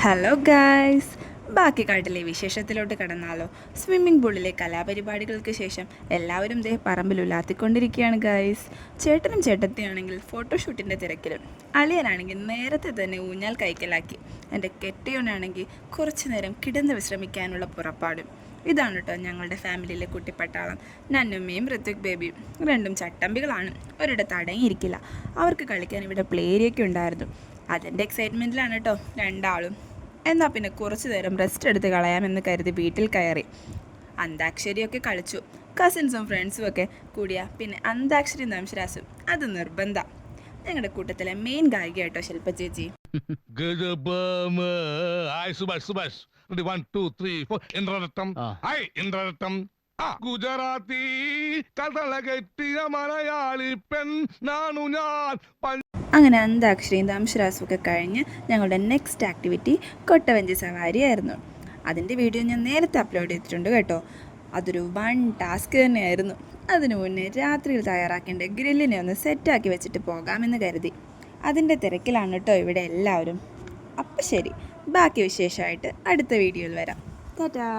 Hello guys, ബാക്കി കാട്ടിലെ വിശേഷത്തിലോട്ട് കടന്നാലോ. Swimming പൂളിലെ കലാപരിപാടികൾക്ക് ശേഷം എല്ലാവരും പറമ്പിൽ ഉലാത്തിക്കൊണ്ടിരിക്കുകയാണ് ഗായ്സ്. ചേട്ടനും ചേട്ടത്തിയാണെങ്കിൽ ഫോട്ടോഷൂട്ടിൻ്റെ തിരക്കിലും, അളിയനാണെങ്കിൽ നേരത്തെ തന്നെ ഊഞ്ഞാൽ കൈക്കലാക്കി, എൻ്റെ കെട്ടിയോനാണെങ്കിൽ കുറച്ചു നേരം കിടന്ന് വിശ്രമിക്കാനുള്ള പുറപ്പാടും. ഇതാണ് കേട്ടോ ഞങ്ങളുടെ ഫാമിലിയിലെ കുട്ടിപ്പട്ടാളം. നന്നുമ്മയും ഋത്വിക് ബേബിയും രണ്ടും ചട്ടമ്പികളാണ്, ഒരിടത്ത് അടങ്ങിയിരിക്കില്ല. അവർക്ക് കളിക്കാൻ ഇവിടെ പ്ലേ ഏരിയയൊക്കെ ഉണ്ടായിരുന്നു. അതിൻ്റെ എക്സൈറ്റ്മെൻറ്റിലാണ് കേട്ടോ രണ്ടാളും. എന്നാൽ പിന്നെ കുറച്ചു നേരം റെസ്റ്റ് എടുത്ത് കളയാമെന്ന് കരുതി വീട്ടിൽ കയറി. അന്താക്ഷരിയൊക്കെ കളിച്ചു. കസിൻസും ഫ്രണ്ട്സും ഒക്കെ കൂടിയ പിന്നെ അന്താക്ഷരി നംശരാസും അത് നിർബന്ധം. ഞങ്ങളുടെ കൂട്ടത്തിലെ മെയിൻ ഗായിക കേട്ടോ ശില്പ ചേച്ചി. ഗുജറാത്തി കഥളകെട്ടിയ മലയാളി പെൺ നാണു ഞാൻ. അങ്ങനെ അന്താക്ഷരിയും ദംശരാസും ഒക്കെ കഴിഞ്ഞ് ഞങ്ങളുടെ നെക്സ്റ്റ് ആക്ടിവിറ്റി കൊട്ടവഞ്ചി സവാരിയായിരുന്നു. അതിൻ്റെ വീഡിയോ ഞാൻ നേരത്തെ അപ്ലോഡ് ചെയ്തിട്ടുണ്ട് കേട്ടോ. അതൊരു ടാസ്ക് തന്നെയായിരുന്നു. അതിനു മുന്നേ രാത്രിയിൽ തയ്യാറാക്കേണ്ട ഗ്രില്ലിനെ ഒന്ന് സെറ്റാക്കി വെച്ചിട്ട് പോകാമെന്ന് കരുതി. അതിൻ്റെ തിരക്കിലാണ് കേട്ടോ ഇവിടെ എല്ലാവരും. അപ്പം ശരി, ബാക്കി വിശേഷമായിട്ട് അടുത്ത വീഡിയോയിൽ വരാം. ടാറ്റാ.